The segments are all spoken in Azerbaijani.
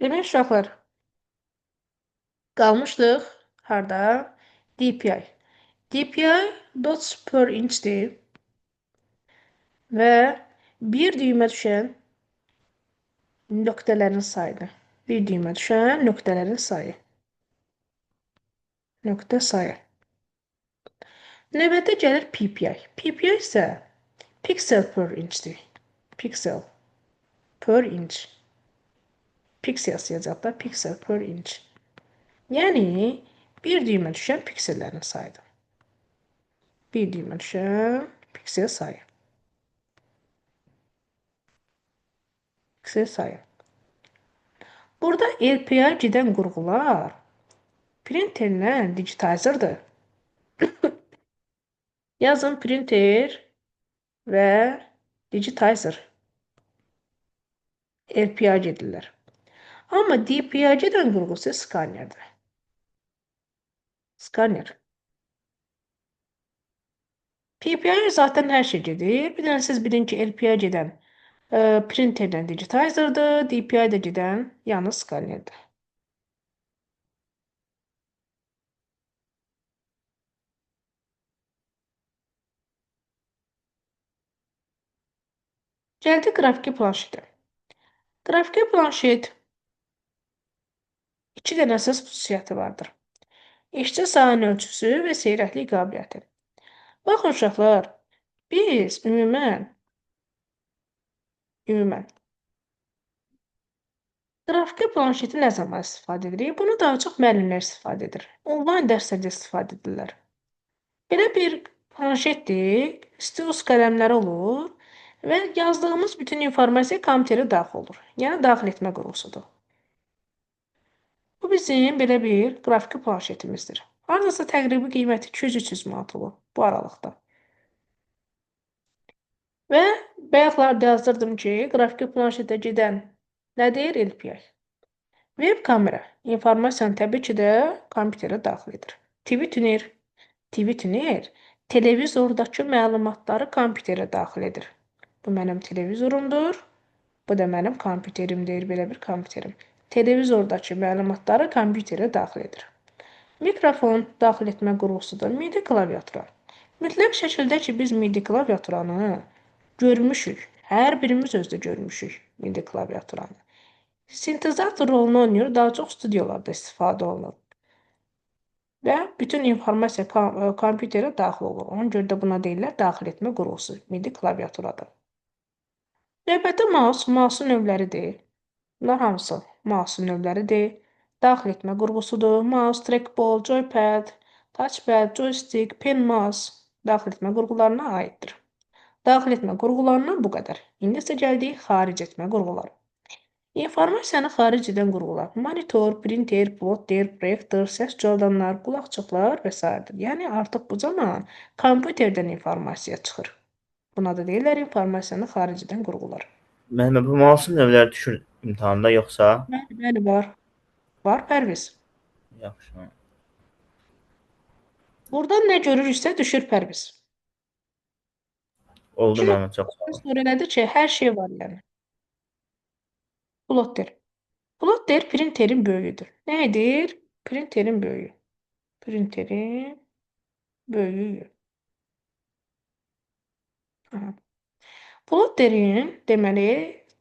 Demək uşaqlar, qalmışdıq harda? DPI. DPI dots per inchdir və bir düymə düşən nöqtələrin sayıdır. Bir düymə düşən nöqtələrin sayı. Nöqtə sayı. Növbəti gəlir PPI. PPI isə pixel per inchdir. Pixel per inch. Pixel yazacaq da, pixel per inch. Yəni, bir düymə düşən piksellərin sayıdır. Bir düymə düşən piksel sayı. Piksel sayı. Burada LPI gedən qurğular printerlə digitizerdir. Yazın printer və digitizer. LPI gedirlər. Amma DPI gedən qurğusu skanerdir. Skaner. PPI zaten hər şey gedir. Bir dənə siz bilin ki, LPI gedən printerlə digitizerdir, DPI də gedən yalnız skanerdir. Gəldi qrafiki planşetə. Qrafiki planşet 2 dənə əsas xüsusiyyəti vardır. İşçi sayının ölçüsü və seyrəklik qabiliyyəti. Baxın uşaqlar, biz ümumən qrafiki planşeti nə zaman istifadə edirik? Bunu daha çox müəllimlər istifadə edir. Onlayn dərslərdə istifadə edirlər. Belə bir planşetdir, stilus qələmləri olur və yazdığımız bütün informasiya kompüterə daxil olur. Yəni, daxil etmə qurğusudur. Bu bizim belə bir qrafiki planşetimizdir. Hardasa təqribi qiyməti 200-300 manat olur bu aralıqda. Və bayaqlarda yazdırdım ki, qrafiki planşetə gedən nədir? LPI. Web kamera informasiyanı təbii ki də kompüterə daxil edir. TV tuner televizordakı məlumatları kompüterə daxil edir. Bu mənim televizorumdur. Bu da mənim kompüterimdir, belə bir kompüterim. Televizordakı məlumatları kompüterə daxil edir. Mikrofon daxil etmə qurğusudur. MIDI klaviatura. Mütləq şəkildə ki, biz MIDI klaviaturanı görmüşük. Hər birimiz özdə görmüşük MIDI klaviaturanı. Sintezator rolunu oynayır, daha çox studiyalarda istifadə olunur. Və bütün informasiya kompüterə daxil olur. Ona görə də buna deyirlər daxil etmə qurğusu. MIDI klaviaturadır. Növbəti mouse'un növləridir. Bunlar hamısı mouse'un növləridir. Daxil etmə qurğusudur. Mouse, trackball, joypad, touchpad, joystick, pen mouse daxil etmə qurğularına aiddir. Daxil etmə qurğularından bu qədər. İndi isə gəldik xaric etmə qurğuları. İnformasiyanı xaric edən qurğular monitor, printer, plotter, proyektor, səs cavdanlar, qulaqçıqlar və s. Yəni artıq bu zaman kompüterdən informasiya çıxır. Buna da deyirlər informasiyanı xaric edən qurğular. Müəllimə, bu mouse'un növləri düşür imtahanda yoxsa? Bəli, var. Var, Pərviz. Yaxşı. Buradan nə görürüksə düşür, Pərviz. Oldu müəllimə, çox sağ olun. Sonra elədi ki, hər şey var yəni. Plotter. Plotter printerin böyüyüdür. Nə edir? Printerin böyüyü. Printerin böyüyü. Plotterin, deməli,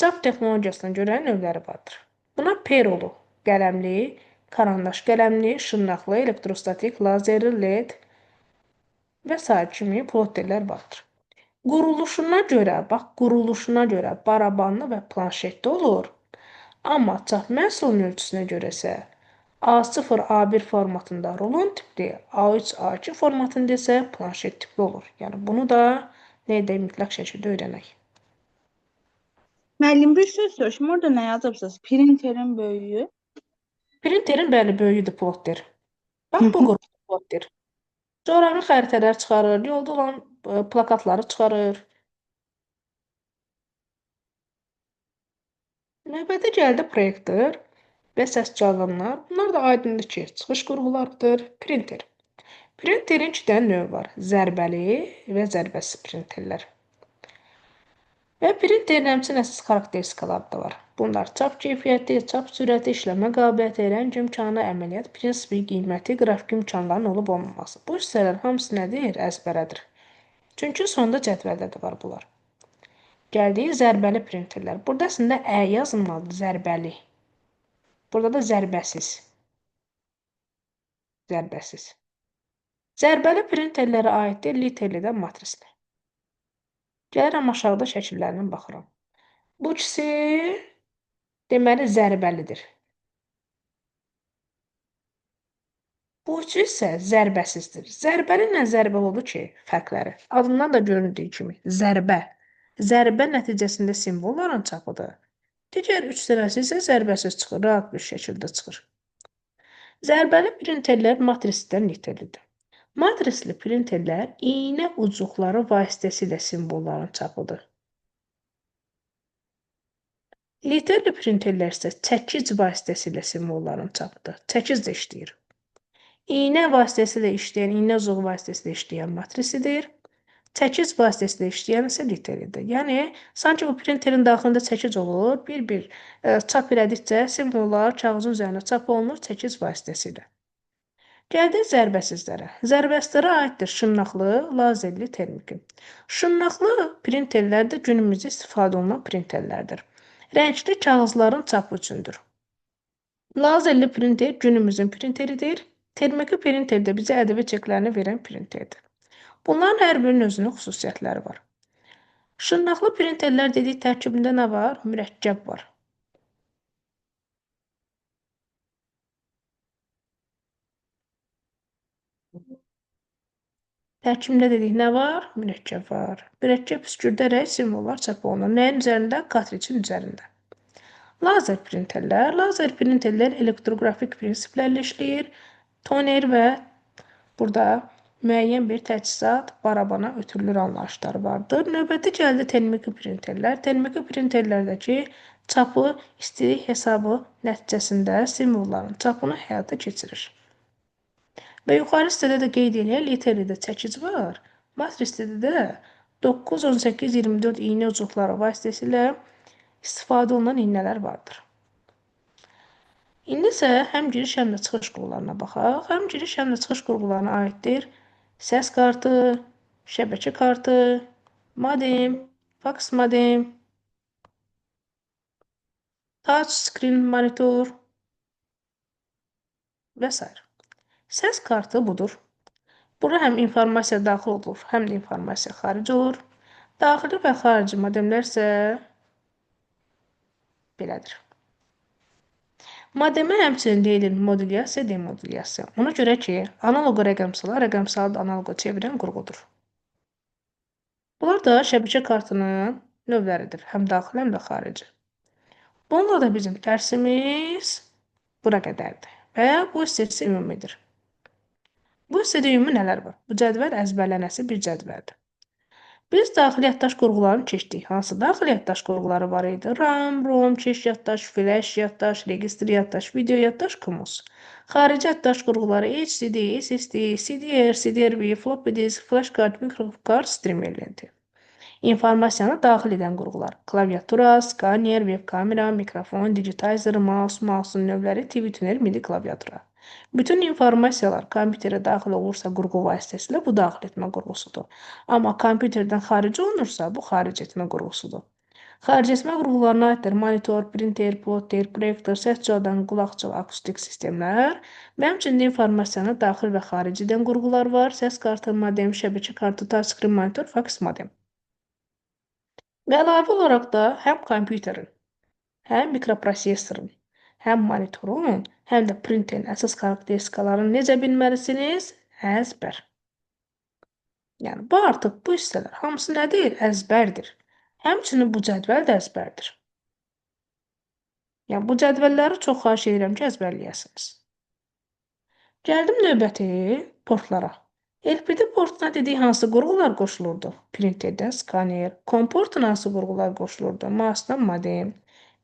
çap texnologiyasına görə növləri vardır. Buna perolu, qələmli, karandaş qələmli, şırnaqlı, elektrostatik, lazerli, LED və s. kimi plotterlər vardır. Quruluşuna görə barabanlı və planşetli olur. Amma çap məhsulunun ölçüsünə görə isə A0, A1 formatında rulon tipli, A3, A2 formatında isə planşet tipli olur. Yəni bunu da nə edək mütləq şəkildə öyrənək. Müəllim, bir söz soruşum. Orada nə yazıbsınız? Printerin böyüyü. Printerin bəli böyüyüdür plotter. Bax bu qrup plotter. Coğrafi xəritələr çıxarır, yolda olan plakatları çıxarır. Növbəti gəldi proyektor və səs cavdanlar. Bunlar da aydındır ki, çıxış qurğularıdır. Printer. Printerin 2 dənə növü var. Zərbəli və zərbəsiz printerlər. Və printerin həmçinin əsas xarakteristikaları da var. Bunlar çap keyfiyyəti, çap sürəti, işləmə qabiliyyəti, rəng imkanı, əməliyyat prinsipi, qiyməti, qrafik imkanların olub-olmaması. Bu hissələrin hamısı nədir? Əzbərədir. Çünki sonda cədvəldə də var bunlar. Gəldik zərbəli printerlər. Burada əslində ə yazılmalıdır, zərbəli. Burada da zərbəsiz. Zərbəsiz. Zərbəli printerlərə aiddir literlidən matrisli. Gəlirəm aşağıda şəkillərindən baxıram. Bu ikisi deməli zərbəlidir. Bu üçü isə zərbəsizdir. Zərbəli ilə zərbəli odur ki, fərqləri. Adından da göründüyü kimi zərbə. Zərbə nəticəsində simvolların çapıdır. Digər üç sırası isə zərbəsiz çıxır, rahat bir şəkildə çıxır. Zərbəli printerlər matrisdən literlidir. Matrisli printerlər iynə ucuqları vasitəsilə simvolların çapıdır. Literli printerlər isə çəkic vasitəsilə simvolların çapıdır. Çəkic də işləyir. İynə vasitəsilə işləyən, iynə ucuğu vasitəsilə işləyən matrisidir. Çəkic vasitəsilə işləyən isə literlidir. Yəni, sanki bu printerin daxilində çəkic olur, bir-bir çap elədikcə simvollar kağızın üzərində çap olunur çəkic vasitəsilə. Gəldik zərbəsizlərə. Zərbəsizlərə aiddir şırnaqlı, lazerli, termiki. Şırnaqlı printerlər də günümüzdə istifadə olunan printerlərdir. Rəngli kağızların çapı üçündür. Lazerli printer günümüzün printeridir. Termiki printer də bizə ədəbi çeklərini verən printerdir. Bunların hər birinin özünün xüsusiyyətləri var. Şırnaqlı printerlər dedik tərkibində nə var? Mürəkkəb var. Tərkibində dedik nə var? Mürəkkəb var. Mürəkkəb püskürdərək simvollar çap olunur. Nəyin üzərində? Kartricin üzərində. Lazer printerlər. Lazer printerlər elektroqrafik prinsiplərlə işləyir. Toner və burada müəyyən bir təchizat, barabana ötürülür anlayışları vardır. Növbəti gəldi termiki printerlər. Termiki printerlərdəki çapı istilik hesabı nəticəsində simvolların çapını həyata keçirir. Və yuxarı hissədə də qeyd edək, literlidə çəkic var. Matrisdə də 9, 18, 24 iynə ucuqları vasitəsilə istifadə olunan iynələr vardır. İndi isə həm giriş, həm də çıxış qurğularına baxaq. Həm giriş, həm də çıxış qurğularına aiddir səs kartı, şəbəkə kartı, modem, faks modem, touch screen monitor və s. Səs kartı budur. Bura həm informasiya daxil olur, həm də informasiya xaric olur. Daxili və xarici modemlər isə belədir. Modemə həmçinin deyilir modulyasiya, demodulyasiya. Ona görə ki, analoq rəqəmsala rəqəmsalı analoqa çevirən qurğudur. Bunlar da şəbəkə kartının növləridir, həm daxili, həm də xarici. Bununla da bizim dərsimiz bura qədərdir və bu hissə ümumidir. Bu hissədə ümumi nələr var? Bu cədvəl əzbərlənəsi bir cədvəldir. Biz daxili yaddaş qurğularını keçdik. Hansı daxili yaddaş qurğuları var idi? RAM, ROM, keş yaddaş, flash yaddaş, registr yaddaş, video yaddaş, KMOS. Xarici yaddaş qurğuları HDD, SSD, CDR, CDR-V, floppy disk, flash kart, mikrokart, streamer lenti. İnformasiyanı daxil edən qurğular: klaviatura, skaner, web kamera, mikrofon, digitizer, mouse, mouse'un növləri, TV tuner, MIDI klaviatura. Bütün informasiyalar kompüterə daxil olursa qurğu vasitəsilə bu daxil etmə qurğusudur. Amma kompüterdən xaric olunursa bu xaric etmə qurğusudur. Xaric etmə qurğularına aiddir monitor, printer, plotter, proyektor, səs cihazdan qulaqçıl, akustik sistemlər. Və həmçinin informasiyanı daxil və xaric edən qurğular var. Səs kartı, modem, şəbəkə kartı, touchscreen monitor, faks modem. Və əlavə olaraq da həm kompüterin, həm mikroprosesorun, həm monitorun, həm də printerin əsas xarakteristikalarını necə bilməlisiniz? Əzbər. Yəni, bu artıq bu hissələr hamısı nədir? Əzbərdir. Həmçinin bu cədvəl də əzbərdir. Yəni, bu cədvəlləri çox xahiş edirəm ki, əzbərləyəsiniz. Gəldim növbəti portlara. LPD portuna dedik hansı qurğular qoşulurdu? Printerdən skaner. COM portuna hansı qurğular qoşulurdu? Mouse'dan modem.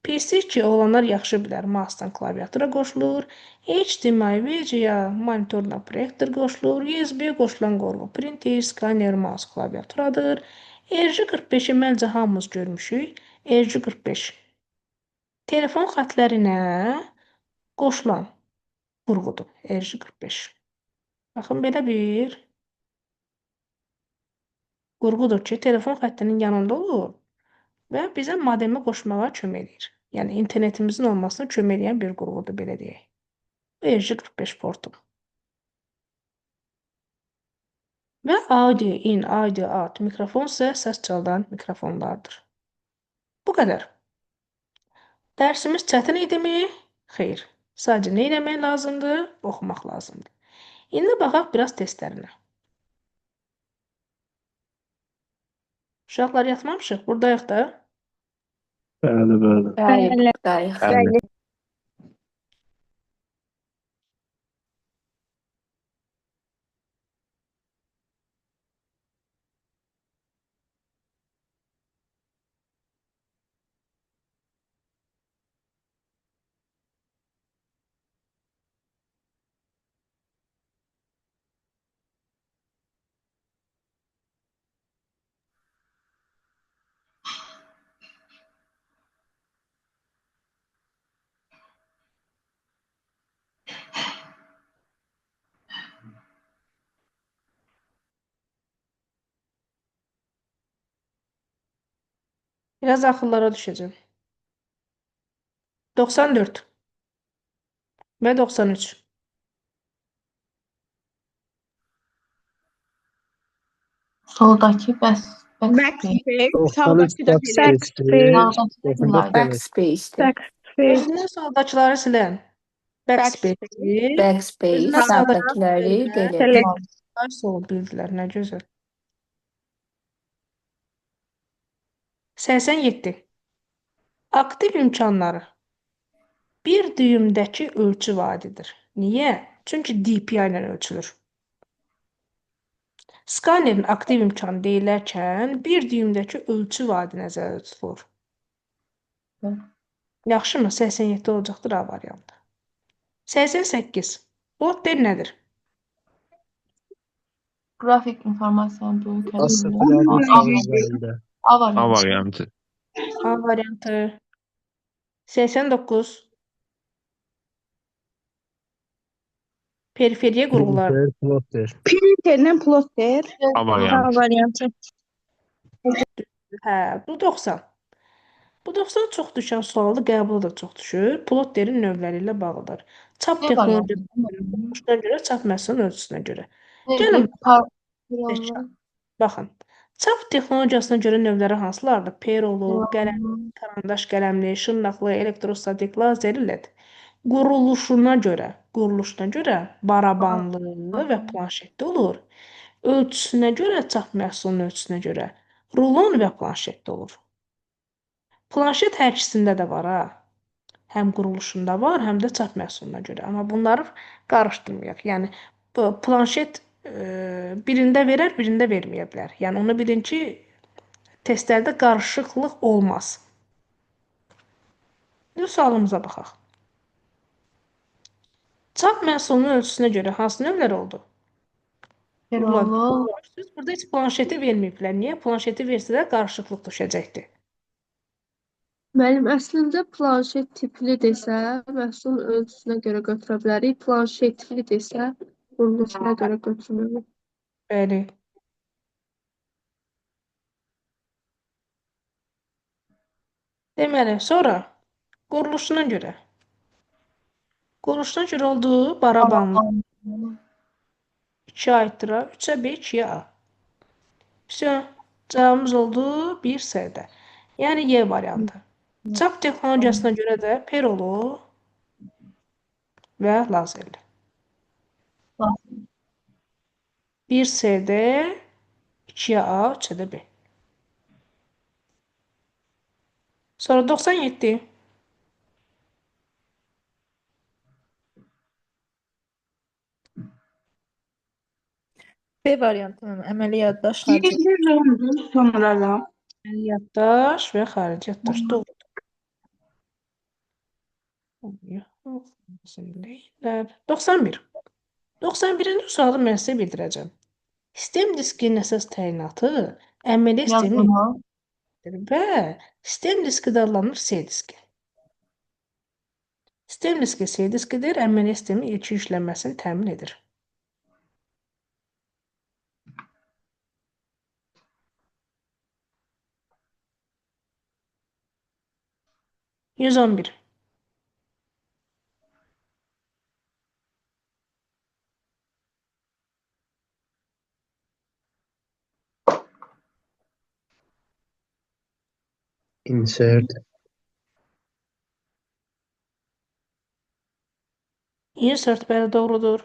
PC-2 olanlar yaxşı bilər. Mousedan klaviatura qoşulur. HDMI, VGA, monitorla proyektor qoşulur. USB qoşulan qurğu printer, skaner, mouse, klaviaturadır. RJ45-i məncə hamımız görmüşük. RJ45 telefon xətlərinə qoşulan qurğudur. RJ45. Baxın, belə bir qurğudur ki, telefon xəttinin yanında olur və bizə modemə qoşmağa kömək edir. Yəni, internetimizin olmasına kömək edən bir qurğudur, belə deyək. Bu RJ45 portu. Və audio in, audio out mikrofon isə səs çaldan mikrofonlardır. Bu qədər. Dərsimiz çətin idimi? Xeyr. Sadəcə nə etmək lazımdır? Oxumaq lazımdır. İndi baxaq biraz testlərinə. Uşaqlar yatmamışıq, buradayıq da. Bəli, bəli. Buradayıq. Bəli. Biraz axıllara düşəcəm. 94 və 93. Soldakı backspace. Backspace. Sağdakı da belə. Sağdakı bunlar. Backspace. Özündən sağdakıları silən. Backspace. Backspace. Özündən Sağdakiləri sağdakıları delete. Ay, sol bildilər, nə gözəl. 87. Aktiv imkanları. Bir düyümdəki ölçü vadidir. Niyə? Çünki DPI ilə ölçülür. Skanerin aktiv imkanı deyilərkən bir düyümdəki ölçü vadi nəzərdə tutulur. Hı. Yaxşımı? 87 olacaqdır A variantı. 88. Plotter nədir? Grafik informasiyanın böyük Asırların üzərində. A A variantı. variantı. A variantı. 89. Periferiya qurğular. Plotter. Printerlə plotter. A variantı. variantı. Hə, bu 90. Bu 90 çox düşən sualda qəbulu da çox düşür. Plotterin növləri ilə bağlıdır. Çap C texnologiyasına variantı. görə, çap məhsulunun ölçüsünə görə. Gəlin, baxın. Çap texnologiyasına görə növləri hansılardır? Perolu, qələm, karandaş qələmli, şırnaqlı, elektrostatik, lazer LED. Quruluşuna görə barabanlı və planşetli olur. Ölçüsünə görə, çap məhsulunun ölçüsünə görə rulon və planşetli olur. Planşet hər ikisində də var, ha. Həm quruluşunda var, həm də çap məhsuluna görə. Amma bunları qarışdırmayaq. Yəni, planşet birində verər, birində verməyə bilər. Yəni, onu bilin ki, testlərdə qarışıqlıq olmaz. Bu sualımıza baxaq. Çap məhsulunun ölçüsünə görə hansı növlər oldu? Perolu. Burada heç planşeti verməyiblər. Niyə? Planşeti versələr qarışıqlıq düşəcəkdir. Müəllim, əslində planşet tipli desə, məhsul ölçüsünə görə götürə bilərik. Planşetli desə, quruluşuna görə götürməliyik. Bəli. Deməli, sonra quruluşuna görə. Quruluşuna görə olduğu barabanlı 2 aiddir, 3-ə B, 2-yə A. Всё, cavabımız oldu 1 S-də. Yəni Y variantı. Çap texnologiyasına görə də perolu və lazerli. 1 S-də, 2-yə A, 3-ə də B. Sonra 97. B variantının əməli yaddaş xarici Birinci rondur, sonra da. Yaddaş və xarici yaddaş doğrudur. Yox, deyirlər. 91. 91-ci sualı mən sizə bildirəcəm. Sistem diskinin əsas təyinatı əməliyyat Yaz sistemi bunu. və sistem diski də adlanır C diski. Sistem diski C diskidir, əməliyyat sistemi ilk yüklənməsini təmin edir. %111. Insert. 104 bəli doğrudur.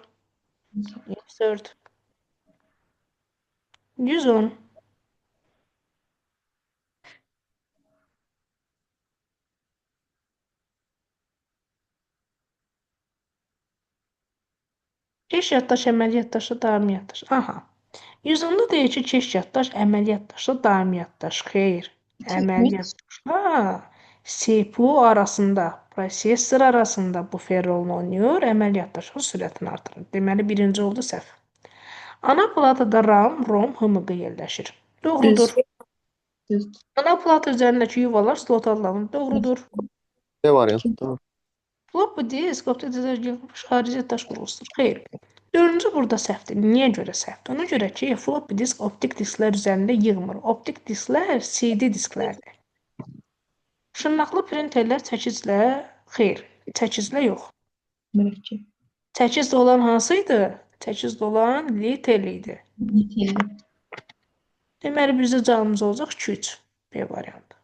104. 110. Keş yaddaş, əməli yaddaşla daimi yaddaş. Aha. 110-da deyir ki, keş yaddaş, əməli yaddaşla daimi yaddaş. Xeyr. Əməli yaddaşla CPU arasında, prosesor arasında bufer rolunu oynayır, əməli yaddaşın sürətini artırır. Deməli, birinci oldu səhv. Ana platada RAM, ROM, HMG yerləşir. Doğrudur. Düz. Ana plata üzərindəki yuvalar slot adlanır. Doğrudur. B variantı. Floppy disk optik yığılmış xarici yaddaş qurğusudur. Xeyr. Dördüncü burada səhvdir. Niyə görə səhvdir? Ona görə ki, floppy disk optik disklər üzərində yığmır. Optik disklər CD disklərdir. Şırnaqlı printerlər çəkiclə, xeyr, çəkiclə yox. Mürəkkəb. Çəkiclə olan hansı idi? Çəkiclə olan litel idi. Niteli. Deməli, bizdə cavabımız olacaq 2-3. B variantı.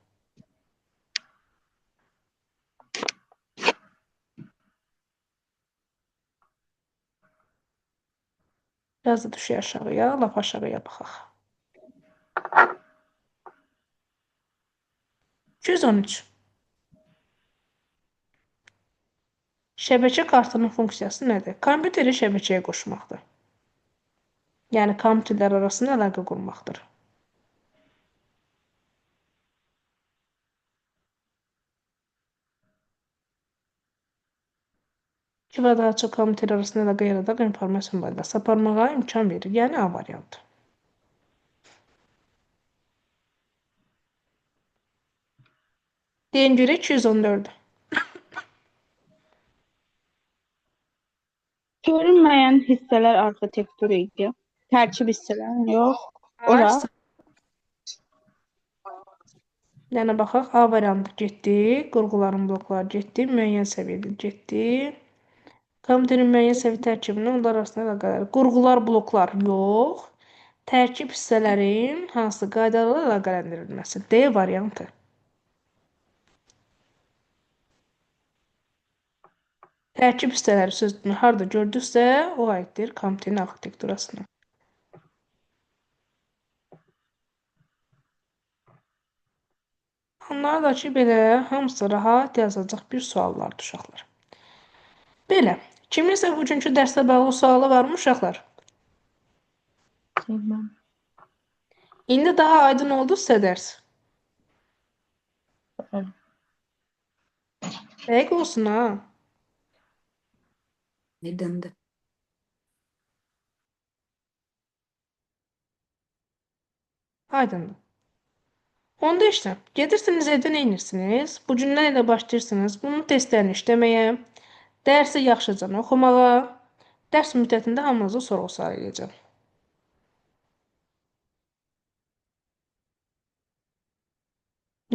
Biraz da düşək aşağıya, lap aşağıya baxaq. 213. Şəbəkə kartının funksiyası nədir? Kompüteri şəbəkəyə qoşmaqdır. Yəni, kompüterlər arasında əlaqə qurmaqdır. İki və daha çox kompüter arasında əlaqə yaradaraq informasiya mübadiləsini aparmağa imkan verir. Yəni, A variantı. Deyin görə 214. Görünməyən hissələr arxitekturu idi. Tərkib hissələri yox. Ora. Yəni, baxaq, A variantı getdi, qurğuların blokları getdi, müəyyən səviyyədə getdi. Kompüterin müəyyən səviyyə tərkibində onlar arasında əlaqələr. Qurğular, bloklar yox. Tərkib hissələrin hansı qaydalarla əlaqələndirilməsi? D variantı. Tərkib hissələri sözünü harada gördüksə, o aiddir kompüterin arxitekturasına. Onlar da ki, belə hamısı rahat yazacaq bir suallardır, uşaqlar. Belə, kiminsə bugünkü dərslə bağlı sualı varmı, uşaqlar? Sevməm. İndi daha aydın oldu sizə dərs. Bəli. Dəqiq olsun, ha? Aydındır. Aydındır. Onda işte, gedirsiniz evdə nə edirsiniz? Bu gündən ilə başlayırsınız. Bunun testlərini işləməyə, dərsi yaxşıca oxumağa, dərs müddətində hamınızı sorğu-sual edəcəm.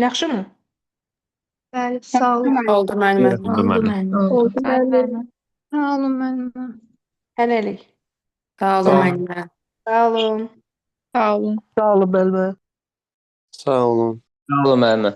Yaxşımı? Bəli, sağ olun. Oldu müəllimə. Oldu müəllimə. Oldu müəllim. Sağ olun müəllimə. Hələlik. Sağ olun müəllimə. Sağ olun. Sağ olun. Sağ olun. Sağ olun müəllimə.